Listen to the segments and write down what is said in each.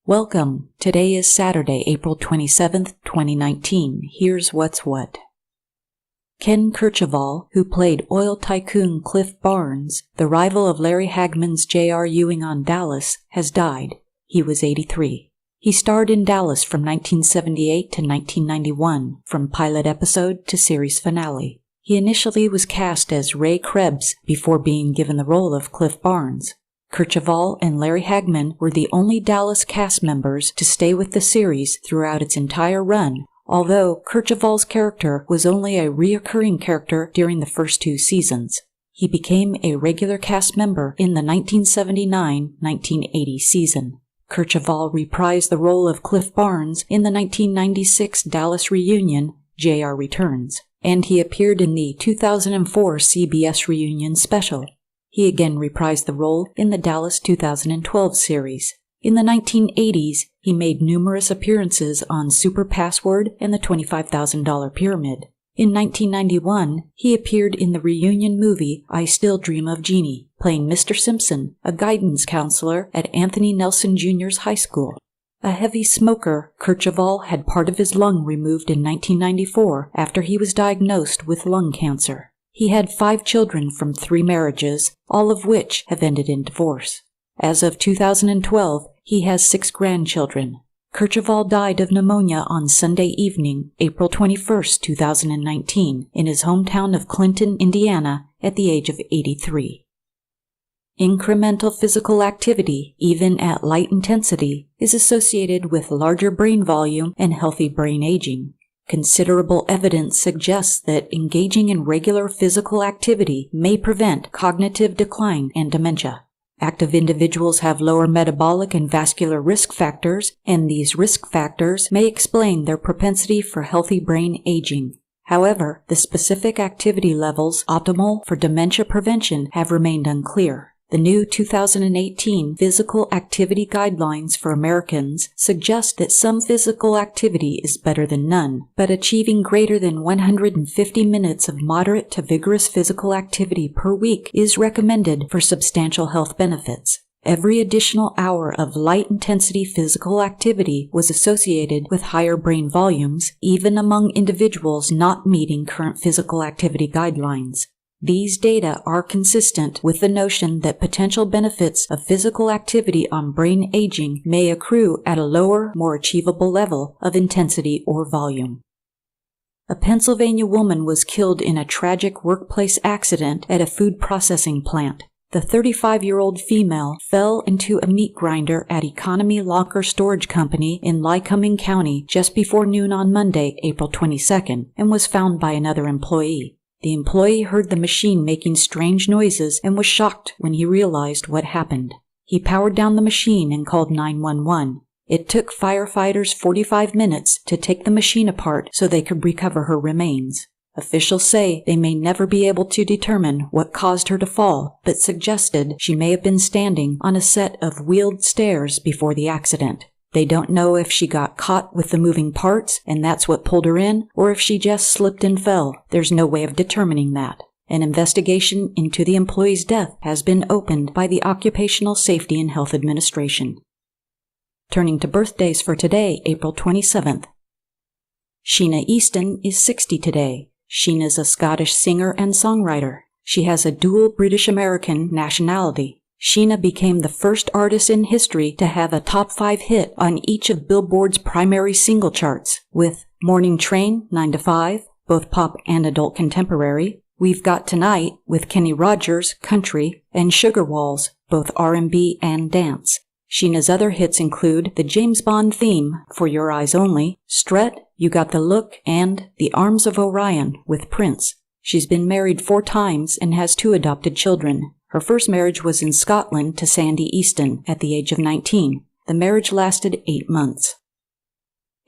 Welcome. Today is Saturday, April 27th, 2019. Here's what's what. Ken Kercheval, who played oil tycoon Cliff Barnes, the rival of Larry Hagman's J.R. Ewing on Dallas, has died. He was 83. He starred in Dallas from 1978 to 1991, from pilot episode to series finale. He initially was cast as Ray Krebs before being given the role of Cliff Barnes. Kercheval and Larry Hagman were the only Dallas cast members to stay with the series throughout its entire run, although Kercheval's character was only a reoccurring character during the first 2 seasons. He became a regular cast member in the 1979-1980 season. Kercheval reprised the role of Cliff Barnes in the 1996 Dallas reunion, J.R. Returns, and he appeared in the 2004 CBS reunion special. He again reprised the role in the Dallas 2012 series. In the 1980s, he made numerous appearances on Super Password and the $25,000 Pyramid. In 1991, he appeared in the reunion movie I Still Dream of Jeannie, playing Mr. Simpson, a guidance counselor at Anthony Nelson Jr.'s high school. A heavy smoker, Kercheval had part of his lung removed in 1994 after he was diagnosed with lung cancer. He had 5 children from 3 marriages, all of which have ended in divorce. As of 2012, he has 6 grandchildren. Kercheval died of pneumonia on Sunday evening, April 21, 2019, in his hometown of Clinton, Indiana, at the age of 83. Incremental physical activity, even at light intensity, is associated with larger brain volume and healthy brain aging. Considerable evidence suggests that engaging in regular physical activity may prevent cognitive decline and dementia. Active individuals have lower metabolic and vascular risk factors, and these risk factors may explain their propensity for healthy brain aging. However, the specific activity levels optimal for dementia prevention have remained unclear. The new 2018 Physical Activity Guidelines for Americans suggest that some physical activity is better than none, but achieving greater than 150 minutes of moderate to vigorous physical activity per week is recommended for substantial health benefits. Every additional hour of light-intensity physical activity was associated with higher brain volumes, even among individuals not meeting current physical activity guidelines. These data are consistent with the notion that potential benefits of physical activity on brain aging may accrue at a lower, more achievable level of intensity or volume. A Pennsylvania woman was killed in a tragic workplace accident at a food processing plant. The 35-year-old female fell into a meat grinder at Economy Locker Storage Company in Lycoming County just before noon on Monday, April 22nd, and was found by another employee. The employee heard the machine making strange noises and was shocked when he realized what happened. He powered down the machine and called 911. It took firefighters 45 minutes to take the machine apart so they could recover her remains. Officials say they may never be able to determine what caused her to fall, but suggested she may have been standing on a set of wheeled stairs before the accident. They don't know if she got caught with the moving parts and that's what pulled her in, or if she just slipped and fell. There's no way of determining that. An investigation into the employee's death has been opened by the Occupational Safety and Health Administration. Turning to birthdays for today, April 27th. Sheena Easton is 60 today. Sheena's a Scottish singer and songwriter. She has a dual British-American nationality. Sheena became the first artist in history to have a top 5 hit on each of Billboard's primary single charts, with Morning Train, 9 to 5, both pop and adult contemporary, We've Got Tonight with Kenny Rogers, country, and Sugar Walls, both R&B and dance. Sheena's other hits include the James Bond theme, For Your Eyes Only, Strut, You Got the Look, and The Arms of Orion with Prince. She's been married 4 times and has 2 adopted children. Her first marriage was in Scotland to Sandy Easton at the age of 19. The marriage lasted 8 months.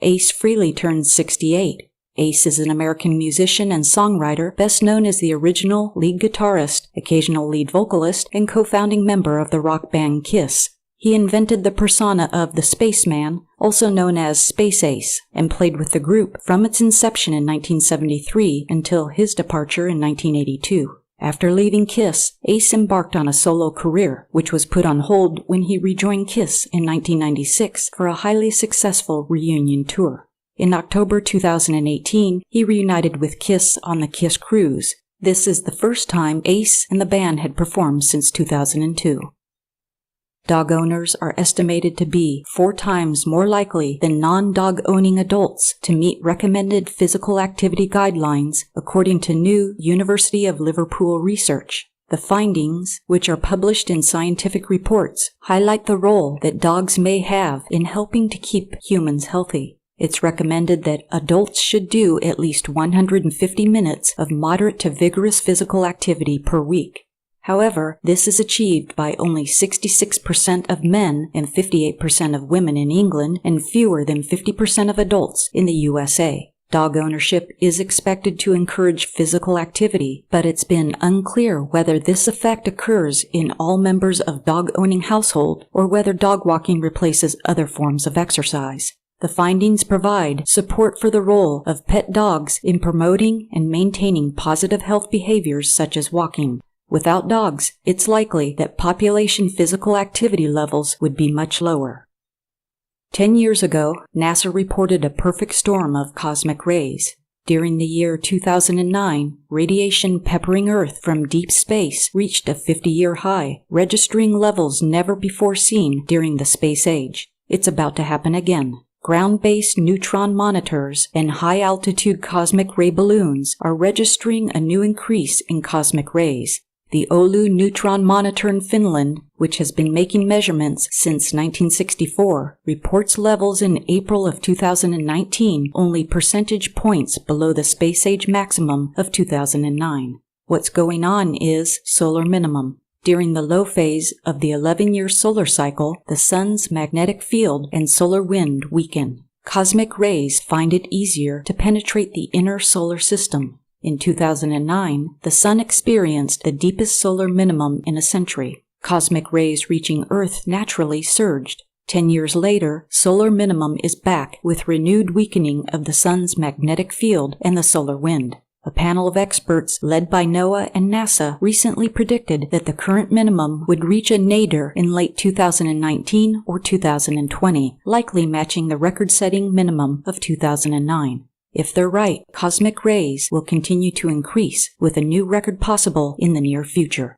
Ace Frehley turned 68. Ace is an American musician and songwriter best known as the original lead guitarist, occasional lead vocalist, and co-founding member of the rock band Kiss. He invented the persona of the Spaceman, also known as Space Ace, and played with the group from its inception in 1973 until his departure in 1982. After leaving KISS, Ace embarked on a solo career, which was put on hold when he rejoined KISS in 1996 for a highly successful reunion tour. In October 2018, he reunited with KISS on the KISS Cruise. This is the first time Ace and the band had performed since 2002. Dog owners are estimated to be 4 times more likely than non-dog owning adults to meet recommended physical activity guidelines, according to new University of Liverpool research. The findings, which are published in scientific reports, highlight the role that dogs may have in helping to keep humans healthy. It's recommended that adults should do at least 150 minutes of moderate to vigorous physical activity per week. However, this is achieved by only 66% of men and 58% of women in England and fewer than 50% of adults in the USA. Dog ownership is expected to encourage physical activity, but it's been unclear whether this effect occurs in all members of dog-owning household or whether dog walking replaces other forms of exercise. The findings provide support for the role of pet dogs in promoting and maintaining positive health behaviors such as walking. Without dogs, it's likely that population physical activity levels would be much lower. 10 years ago, NASA reported a perfect storm of cosmic rays. During the year 2009, radiation peppering Earth from deep space reached a 50-year high, registering levels never before seen during the space age. It's about to happen again. Ground-based neutron monitors and high-altitude cosmic ray balloons are registering a new increase in cosmic rays. The Oulu Neutron Monitor in Finland, which has been making measurements since 1964, reports levels in April of 2019 only percentage points below the space-age maximum of 2009. What's going on is solar minimum. During the low phase of the 11-year solar cycle, the sun's magnetic field and solar wind weaken. Cosmic rays find it easier to penetrate the inner solar system. In 2009, the sun experienced the deepest solar minimum in a century. Cosmic rays reaching Earth naturally surged. 10 years later, solar minimum is back with renewed weakening of the sun's magnetic field and the solar wind. A panel of experts led by NOAA and NASA recently predicted that the current minimum would reach a nadir in late 2019 or 2020, likely matching the record-setting minimum of 2009. If they're right, cosmic rays will continue to increase, with a new record possible in the near future.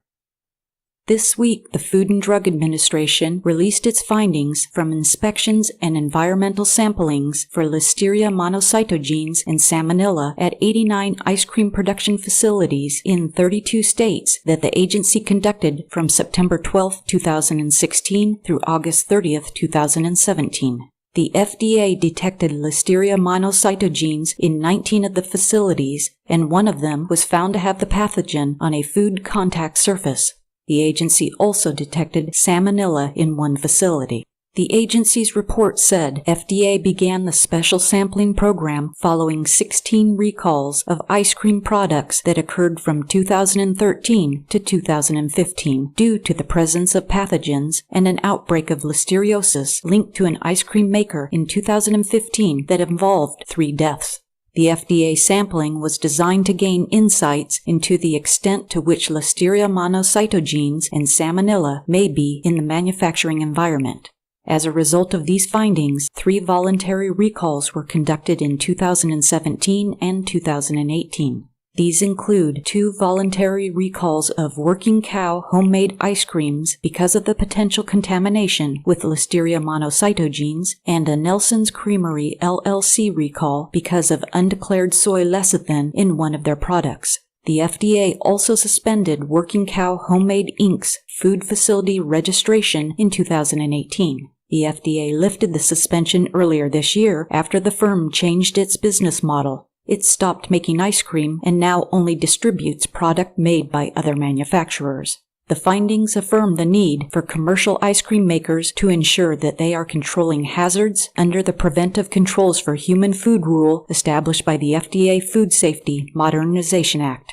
This week, the Food and Drug Administration released its findings from inspections and environmental samplings for Listeria monocytogenes and Salmonella at 89 ice cream production facilities in 32 states that the agency conducted from September 12, 2016 through August 30, 2017. The FDA detected Listeria monocytogenes in 19 of the facilities, and one of them was found to have the pathogen on a food contact surface. The agency also detected Salmonella in one facility. The agency's report said FDA began the special sampling program following 16 recalls of ice cream products that occurred from 2013 to 2015 due to the presence of pathogens and an outbreak of listeriosis linked to an ice cream maker in 2015 that involved 3 deaths. The FDA sampling was designed to gain insights into the extent to which Listeria monocytogenes and Salmonella may be in the manufacturing environment. As a result of these findings, 3 voluntary recalls were conducted in 2017 and 2018. These include 2 voluntary recalls of Working Cow homemade ice creams because of the potential contamination with Listeria monocytogenes, and a Nelson's Creamery LLC recall because of undeclared soy lecithin in one of their products. The FDA also suspended Working Cow Homemade Inc.'s food facility registration in 2018. The FDA lifted the suspension earlier this year after the firm changed its business model. It stopped making ice cream and now only distributes product made by other manufacturers. The findings affirm the need for commercial ice cream makers to ensure that they are controlling hazards under the Preventive Controls for Human Food rule established by the FDA Food Safety Modernization Act.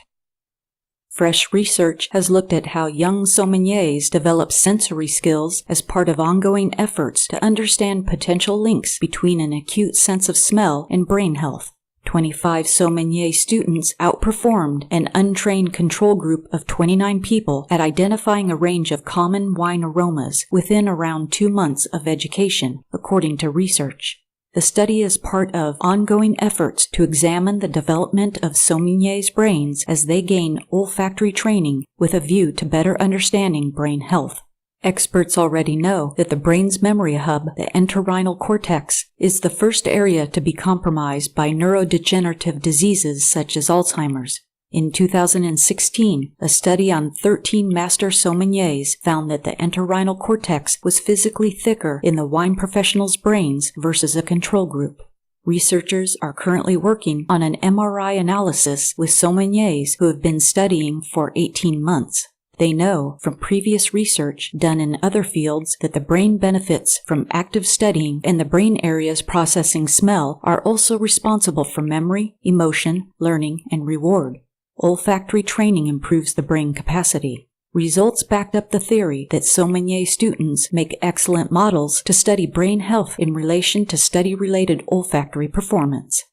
Fresh research has looked at how young sommeliers develop sensory skills as part of ongoing efforts to understand potential links between an acute sense of smell and brain health. 25 sommelier students outperformed an untrained control group of 29 people at identifying a range of common wine aromas within around 2 months of education, according to research. The study is part of ongoing efforts to examine the development of sommeliers' brains as they gain olfactory training with a view to better understanding brain health. Experts already know that the brain's memory hub, the entorhinal cortex, is the first area to be compromised by neurodegenerative diseases such as Alzheimer's. In 2016, a study on 13 master sommeliers found that the entorhinal cortex was physically thicker in the wine professionals' brains versus a control group. Researchers are currently working on an MRI analysis with sommeliers who have been studying for 18 months. They know from previous research done in other fields that the brain benefits from active studying, and the brain areas processing smell are also responsible for memory, emotion, learning, and reward. Olfactory training improves the brain capacity. Results backed up the theory that sommelier students make excellent models to study brain health in relation to study-related olfactory performance.